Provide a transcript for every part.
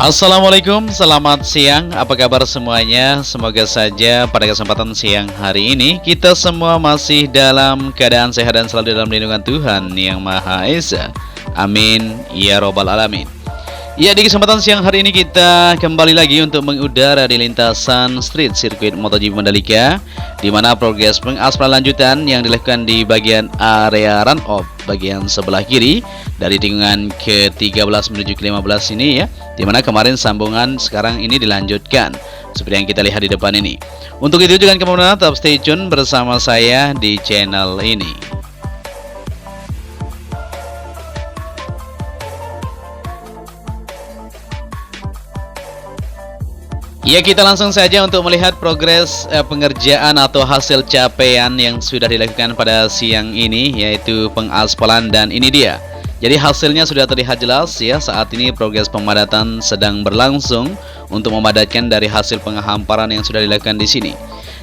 Assalamualaikum, selamat siang. Apa kabar semuanya? Semoga saja pada kesempatan siang hari ini kita semua masih dalam keadaan sehat dan selalu dalam lindungan Tuhan Yang Maha Esa. Amin ya robbal alamin. Ya, di kesempatan siang hari ini kita kembali lagi untuk mengudara di lintasan street sirkuit MotoGP Mandalika, di mana progres pengaspalan lanjutan yang dilakukan di bagian area run-off bagian sebelah kiri dari tikungan ke-13 menuju ke-15 ini ya, di mana kemarin sambungan sekarang ini dilanjutkan seperti yang kita lihat di depan ini. Untuk itu jangan kemana-mana, tetap stay tune bersama saya di channel ini. Ya, kita langsung saja untuk melihat progres pengerjaan atau hasil capaian yang sudah dilakukan pada siang ini, yaitu pengaspalan, dan ini dia. Jadi hasilnya sudah terlihat jelas ya, saat ini progres pemadatan sedang berlangsung untuk memadatkan dari hasil penghamparan yang sudah dilakukan di sini.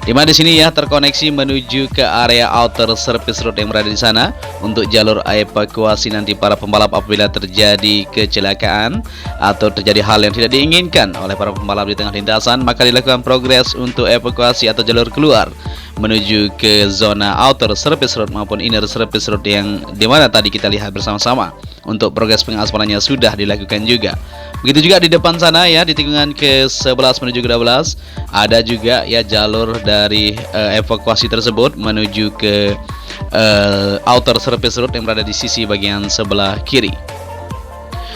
Dimana di sini ya terkoneksi menuju ke area outer surface road yang berada di sana untuk jalur evakuasi nanti para pembalap apabila terjadi kecelakaan atau terjadi hal yang tidak diinginkan oleh para pembalap di tengah lintasan, maka dilakukan progres untuk evakuasi atau jalur keluar menuju ke zona outer surface road maupun inner surface road yang dimana tadi kita lihat bersama-sama. Untuk progres pengaspalannya sudah dilakukan juga. Begitu juga di depan sana ya, di tikungan ke-11 menuju ke-12 ada juga ya jalur dari evakuasi tersebut menuju ke outer surface road yang berada di sisi bagian sebelah kiri.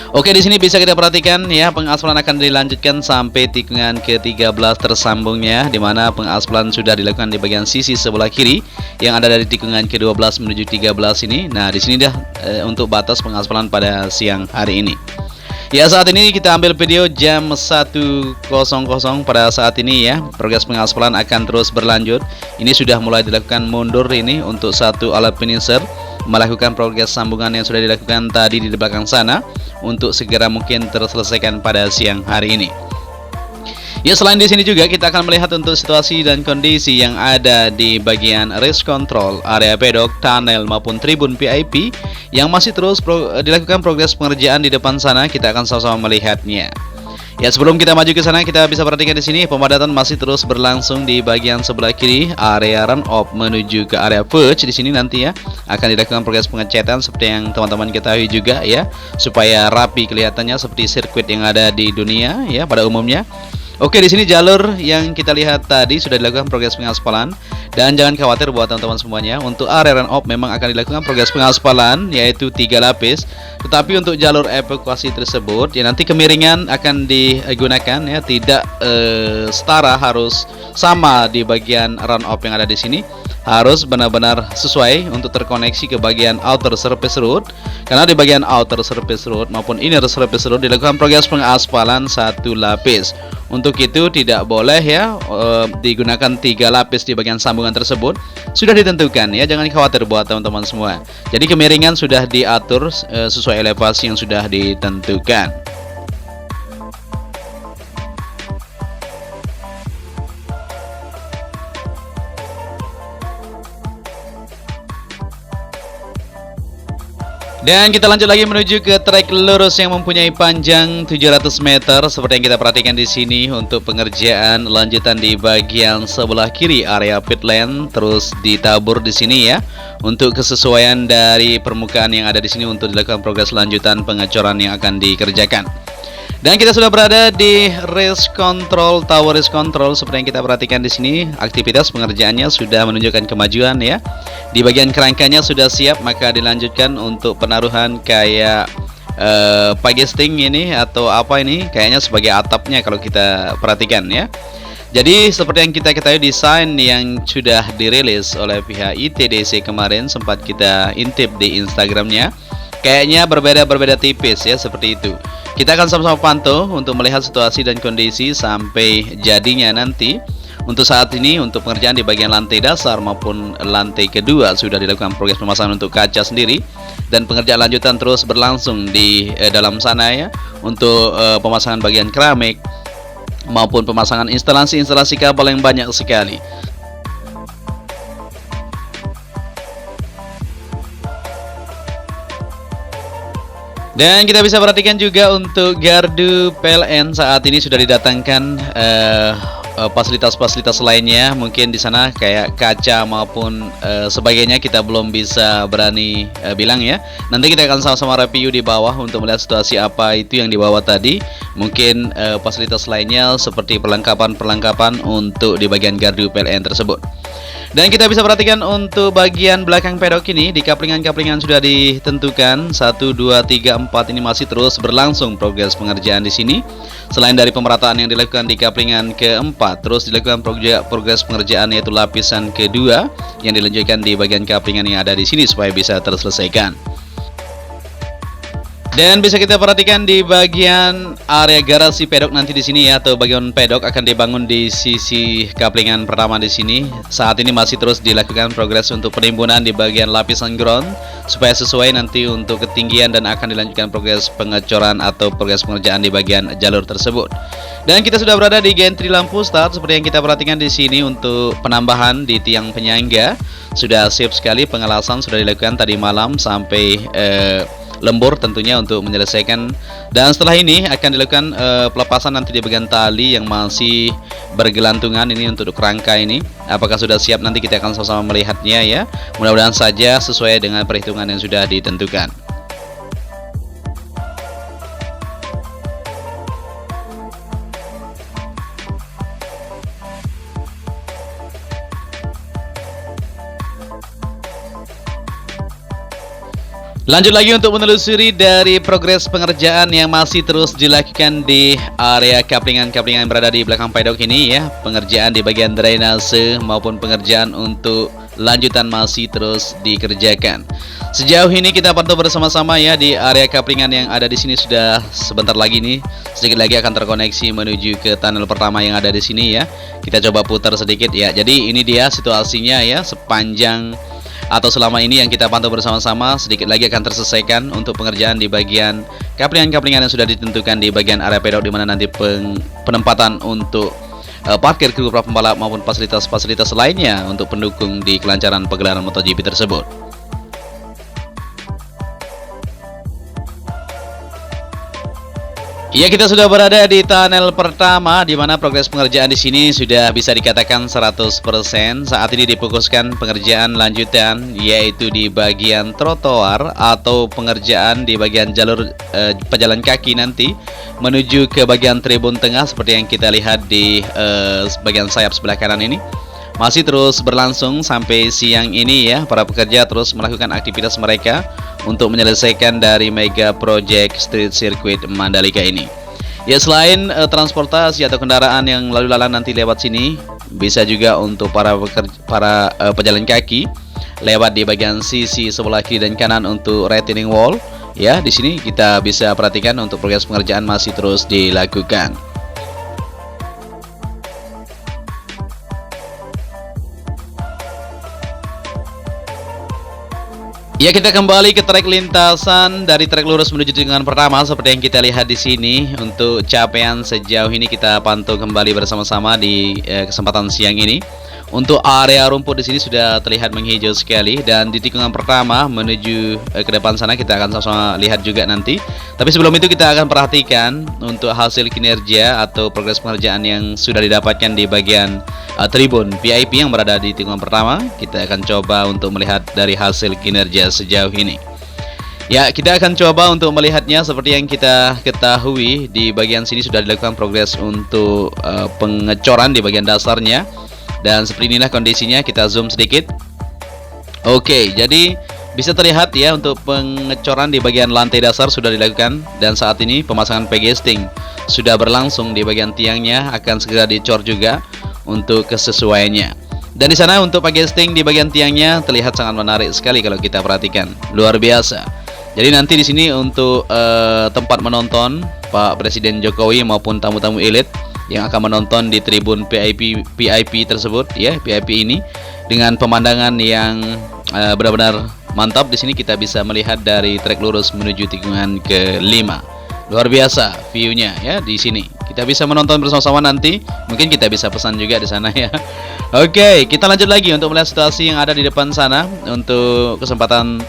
Oke, di sini bisa kita perhatikan ya, pengaspalan akan dilanjutkan sampai tikungan ke-13 tersambungnya, di mana pengaspalan sudah dilakukan di bagian sisi sebelah kiri yang ada dari tikungan ke-12 menuju 13 ini. Nah, di sini dah untuk batas pengaspalan pada siang hari ini. Ya, saat ini kita ambil video jam 1.00 pada saat ini ya. Progres pengaspalan akan terus berlanjut. Ini sudah mulai dilakukan mundur ini untuk satu alat finisher, melakukan progres sambungan yang sudah dilakukan tadi di belakang sana untuk segera mungkin terselesaikan pada siang hari ini. Ya, selain di sini juga kita akan melihat untuk situasi dan kondisi yang ada di bagian race control, area pedok, tunnel maupun tribun VIP yang masih terus dilakukan progres pengerjaan di depan sana. Kita akan sama-sama melihatnya. Ya, sebelum kita maju ke sana, kita bisa perhatikan di sini pemadatan masih terus berlangsung di bagian sebelah kiri area run off menuju ke area verge. Di sini nanti ya akan dilakukan progres pengecatan seperti yang teman-teman ketahui juga ya, supaya rapi kelihatannya seperti sirkuit yang ada di dunia ya pada umumnya. Oke, di sini jalur yang kita lihat tadi sudah dilakukan progres pengaspalan, dan jangan khawatir buat teman-teman semuanya, untuk area run off memang akan dilakukan progres pengaspalan yaitu 3 lapis. Tetapi untuk jalur evakuasi tersebut ya nanti kemiringan akan digunakan ya, tidak setara, harus sama di bagian run off yang ada di sini. Harus benar-benar sesuai untuk terkoneksi ke bagian outer surface road, karena di bagian outer surface road maupun inner surface road dilakukan progres pengaspalan 1 lapis. Untuk itu tidak boleh ya digunakan 3 lapis di bagian sambungan tersebut. Sudah ditentukan ya, jangan khawatir buat teman-teman semua. Jadi kemiringan sudah diatur sesuai elevasi yang sudah ditentukan. Dan kita lanjut lagi menuju ke trek lurus yang mempunyai panjang 700 meter seperti yang kita perhatikan di sini untuk pengerjaan lanjutan di bagian sebelah kiri area pit lane terus ditabur di sini ya, untuk kesesuaian dari permukaan yang ada di sini untuk dilakukan progres lanjutan pengecoran yang akan dikerjakan. Dan kita sudah berada di race control, tower race control seperti yang kita perhatikan di sini. Aktivitas pengerjaannya sudah menunjukkan kemajuan ya. Di bagian kerangkanya sudah siap, maka dilanjutkan untuk penaruhan kayak pagesting ini atau apa ini, kayaknya sebagai atapnya kalau kita perhatikan ya. Jadi seperti yang kita ketahui, desain yang sudah dirilis oleh pihak ITDC kemarin sempat kita intip di Instagramnya, kayaknya berbeda tipis ya, seperti itu. Kita akan sama-sama pantau untuk melihat situasi dan kondisi sampai jadinya nanti. Untuk saat ini untuk pengerjaan di bagian lantai dasar maupun lantai kedua sudah dilakukan progres pemasangan untuk kaca sendiri, dan pengerjaan lanjutan terus berlangsung di dalam sana ya, untuk pemasangan bagian keramik maupun pemasangan instalasi kabel yang banyak sekali. Dan kita bisa perhatikan juga untuk gardu PLN saat ini sudah didatangkan fasilitas-fasilitas lainnya. Mungkin di sana kayak kaca maupun sebagainya kita belum bisa berani bilang ya. Nanti kita akan sama-sama review di bawah untuk melihat situasi apa itu yang dibawa tadi. Mungkin fasilitas lainnya seperti perlengkapan-perlengkapan untuk di bagian gardu PLN tersebut. Dan kita bisa perhatikan untuk bagian belakang pedok ini di kaplingan-kaplingan sudah ditentukan 1, 2, 3, 4 ini masih terus berlangsung progres pengerjaan di sini. Selain dari pemerataan yang dilakukan di kaplingan keempat, terus dilakukan progres pengerjaan yaitu lapisan kedua yang dilanjutkan di bagian kaplingan yang ada di sini supaya bisa terselesaikan. Dan bisa kita perhatikan di bagian area garasi pedok nanti di sini ya, atau bagian pedok akan dibangun di sisi kaplingan pertama di sini. Saat ini masih terus dilakukan progres untuk penimbunan di bagian lapisan ground supaya sesuai nanti untuk ketinggian dan akan dilanjutkan progres pengecoran atau progres pengerjaan di bagian jalur tersebut. Dan kita sudah berada di gantry lampu start seperti yang kita perhatikan di sini untuk penambahan di tiang penyangga. Sudah siap sekali, pengelasan sudah dilakukan tadi malam sampai lembur tentunya untuk menyelesaikan, dan setelah ini akan dilakukan pelepasan nanti di bagian tali yang masih bergelantungan ini untuk kerangka ini. Apakah sudah siap, nanti kita akan sama-sama melihatnya ya. Mudah-mudahan saja sesuai dengan perhitungan yang sudah ditentukan. Lanjut lagi untuk menelusuri dari progres pengerjaan yang masih terus dilakukan di area kaplingan-kaplingan yang berada di belakang pedok ini ya. Pengerjaan di bagian drainase maupun pengerjaan untuk lanjutan masih terus dikerjakan. Sejauh ini kita pantau bersama-sama ya di area kaplingan yang ada di sini sudah sebentar lagi nih, sedikit lagi akan terkoneksi menuju ke tunnel pertama yang ada di sini ya. Kita coba putar sedikit ya. Jadi ini dia situasinya ya, sepanjang atau selama ini yang kita pantau bersama-sama, sedikit lagi akan terselesaikan untuk pengerjaan di bagian kaplingan-kaplingan yang sudah ditentukan di bagian area pedok, di mana nanti penempatan untuk parkir kru pembalap maupun fasilitas-fasilitas lainnya untuk pendukung di kelancaran pegelaran MotoGP tersebut. Ya, kita sudah berada di tunnel pertama di mana progres pengerjaan di sini sudah bisa dikatakan 100%. Saat ini difokuskan pengerjaan lanjutan yaitu di bagian trotoar atau pengerjaan di bagian jalur pejalan kaki nanti menuju ke bagian tribun tengah seperti yang kita lihat di bagian sayap sebelah kanan ini. Masih terus berlangsung sampai siang ini ya, para pekerja terus melakukan aktivitas mereka untuk menyelesaikan dari mega project street circuit Mandalika ini. Ya, selain transportasi atau kendaraan yang lalu lalang nanti lewat sini, bisa juga untuk para pejalan kaki lewat di bagian sisi sebelah kiri dan kanan untuk retaining wall. Ya, di sini kita bisa perhatikan untuk progres pengerjaan masih terus dilakukan. Ya, kita kembali ke trek lintasan dari trek lurus menuju tikungan pertama seperti yang kita lihat di sini. Untuk capaian sejauh ini kita pantau kembali bersama-sama di kesempatan siang ini. Untuk area rumput di sini sudah terlihat menghijau sekali, dan di tikungan pertama menuju ke depan sana kita akan sama-sama lihat juga nanti. Tapi sebelum itu kita akan perhatikan untuk hasil kinerja atau progres pengerjaan yang sudah didapatkan di bagian tribun VIP yang berada di tikungan pertama. Kita akan coba untuk melihat dari hasil kinerja sejauh ini. Ya, kita akan coba untuk melihatnya. Seperti yang kita ketahui, di bagian sini sudah dilakukan progres untuk pengecoran di bagian dasarnya. Dan seperti inilah kondisinya, kita zoom sedikit. Oke, jadi bisa terlihat ya untuk pengecoran di bagian lantai dasar sudah dilakukan. Dan saat ini pemasangan pegesting sudah berlangsung di bagian tiangnya, akan segera dicor juga untuk kesesuaiannya. Dan di sana untuk pegesting di bagian tiangnya terlihat sangat menarik sekali kalau kita perhatikan, luar biasa. Jadi nanti di sini untuk tempat menonton Pak Presiden Jokowi maupun tamu-tamu elit yang akan menonton di tribun VIP tersebut ya, VIP ini dengan pemandangan yang benar-benar mantap. Di sini kita bisa melihat dari trek lurus menuju tikungan ke-5. Luar biasa view-nya ya di sini. Kita bisa menonton bersama-sama nanti. Mungkin kita bisa pesan juga di sana ya. Oke, kita lanjut lagi untuk melihat situasi yang ada di depan sana untuk kesempatan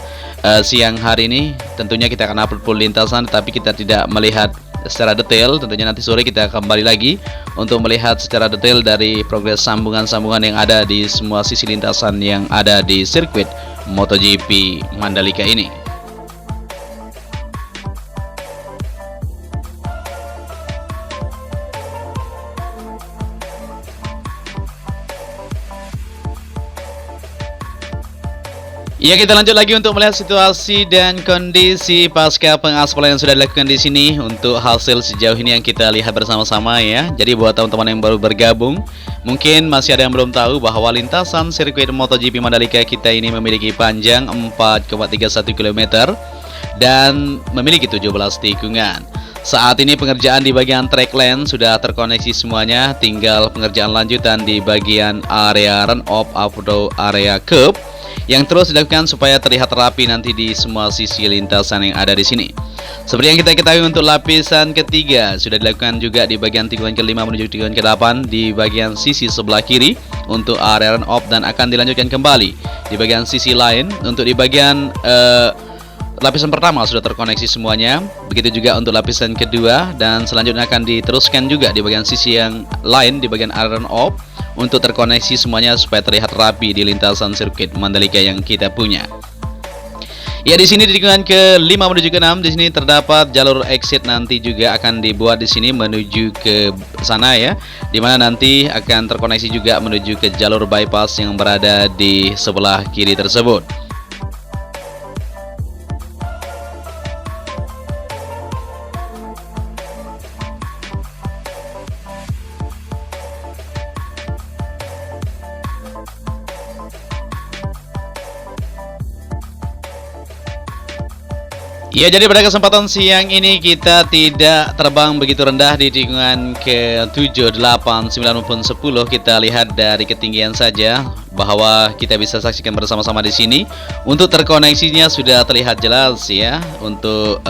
siang hari ini. Tentunya kita akan upload full lintasan, tapi kita tidak melihat secara detail. Tentunya nanti sore kita kembali lagi untuk melihat secara detail dari progres sambungan-sambungan yang ada di semua sisi lintasan yang ada di sirkuit MotoGP Mandalika ini. Ya, kita lanjut lagi untuk melihat situasi dan kondisi pasca pengaspalan yang sudah dilakukan di sini untuk hasil sejauh ini yang kita lihat bersama-sama ya. Jadi buat teman-teman yang baru bergabung, mungkin masih ada yang belum tahu bahwa lintasan sirkuit MotoGP Mandalika kita ini memiliki panjang 4,31 km dan memiliki 17 tikungan. Saat ini pengerjaan di bagian track lane sudah terkoneksi semuanya, tinggal pengerjaan lanjutan di bagian area run off atau area curb yang terus dilakukan supaya terlihat rapi nanti di semua sisi lintasan yang ada di sini. Seperti yang kita ketahui untuk lapisan ketiga sudah dilakukan juga di bagian tikungan ke-5 menuju tikungan ke-8 di bagian sisi sebelah kiri untuk area run off, dan akan dilanjutkan kembali di bagian sisi lain untuk di bagian lapisan pertama sudah terkoneksi semuanya. Begitu juga untuk lapisan kedua, dan selanjutnya akan diteruskan juga di bagian sisi yang lain di bagian area run off untuk terkoneksi semuanya supaya terlihat rapi di lintasan sirkuit Mandalika yang kita punya. Ya, di sini di tikungan ke-5 menuju ke-6 di sini terdapat jalur exit, nanti juga akan dibuat di sini menuju ke sana ya, dimana nanti akan terkoneksi juga menuju ke jalur bypass yang berada di sebelah kiri tersebut. Ya, jadi pada kesempatan siang ini kita tidak terbang begitu rendah di tikungan ke-7, 8, 9 maupun 10. Kita lihat dari ketinggian saja bahwa kita bisa saksikan bersama-sama di sini. Untuk terkoneksinya sudah terlihat jelas ya untuk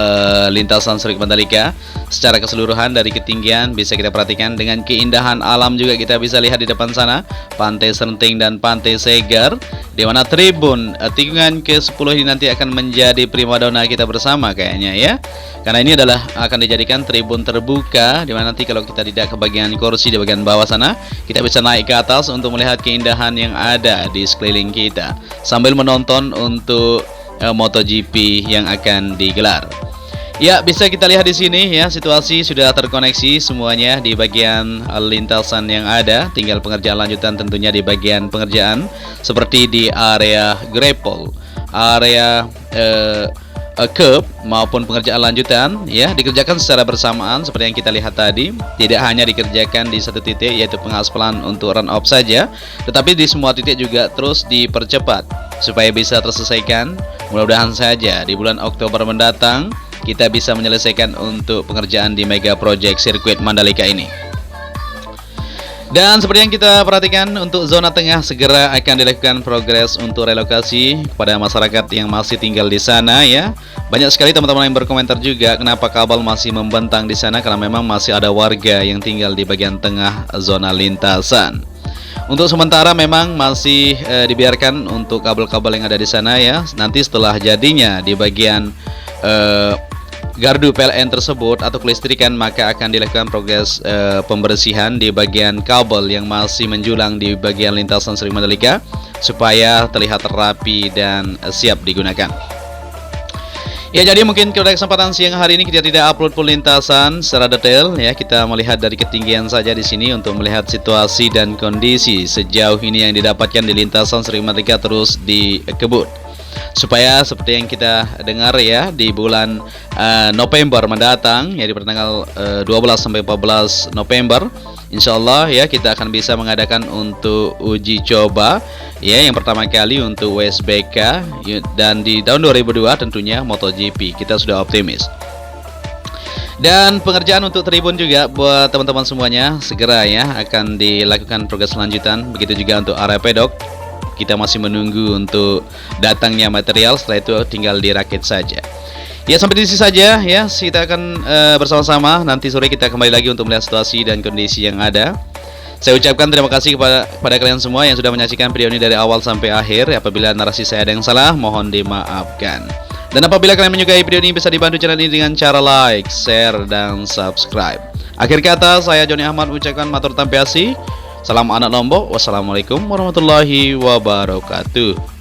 lintasan sirkuit Mandalika secara keseluruhan. Dari ketinggian bisa kita perhatikan, dengan keindahan alam juga kita bisa lihat di depan sana Pantai Senting dan Pantai Segar, di mana tribun tikungan ke-10 ini nanti akan menjadi primadona kita bersama kayaknya ya. Karena ini adalah akan dijadikan tribun terbuka, di mana nanti kalau kita tidak kebagian kursi di bagian bawah sana, kita bisa naik ke atas untuk melihat keindahan yang ada di sekeliling kita sambil menonton untuk MotoGP yang akan digelar. Ya, bisa kita lihat di sini ya, situasi sudah terkoneksi semuanya di bagian lintasan yang ada. Tinggal pengerjaan lanjutan tentunya di bagian pengerjaan seperti di area grapple, area curb maupun pengerjaan lanjutan ya, dikerjakan secara bersamaan seperti yang kita lihat tadi. Tidak hanya dikerjakan di satu titik yaitu pengaspalan untuk run off saja, tetapi di semua titik juga terus dipercepat supaya bisa terselesaikan. Mudah-mudahan saja di bulan Oktober mendatang kita bisa menyelesaikan untuk pengerjaan di Mega Project Sirkuit Mandalika ini. Dan seperti yang kita perhatikan untuk zona tengah segera akan dilakukan progres untuk relokasi kepada masyarakat yang masih tinggal di sana ya. Banyak sekali teman-teman yang berkomentar juga kenapa kabel masih membentang di sana, karena memang masih ada warga yang tinggal di bagian tengah zona lintasan. Untuk sementara memang masih dibiarkan untuk kabel-kabel yang ada di sana ya. Nanti setelah jadinya di bagian gardu PLN tersebut atau kelistrikan, maka akan dilakukan progres pembersihan di bagian kabel yang masih menjulang di bagian lintasan sirkuit Mandalika supaya terlihat rapi dan siap digunakan. Ya, jadi mungkin pada kesempatan siang hari ini kita tidak upload full lintasan secara detail ya. Kita melihat dari ketinggian saja di sini untuk melihat situasi dan kondisi sejauh ini yang didapatkan di lintasan sirkuit Mandalika terus dikebut, supaya seperti yang kita dengar ya, di bulan November mendatang ya, di tanggal 12 sampai 14 November insyaallah ya, kita akan bisa mengadakan untuk uji coba ya, yang pertama kali untuk WSBK, dan di tahun 2002 tentunya MotoGP. Kita sudah optimis. Dan pengerjaan untuk tribun juga buat teman-teman semuanya segera ya akan dilakukan progres lanjutan. Begitu juga untuk area pedok. Kita masih menunggu untuk datangnya material, setelah itu tinggal dirakit saja. Ya, sampai di sini saja ya, kita akan bersama-sama nanti sore kita kembali lagi untuk melihat situasi dan kondisi yang ada. Saya ucapkan terima kasih kepada kalian semua yang sudah menyaksikan video ini dari awal sampai akhir. Apabila narasi saya ada yang salah, mohon dimaafkan. Dan apabila kalian menyukai video ini, bisa dibantu channel ini dengan cara like, share, dan subscribe. Akhir kata, saya Joni Ahmad mengucapkan matur tampiasi. Salam anak Lombok. Wassalamualaikum warahmatullahi wabarakatuh.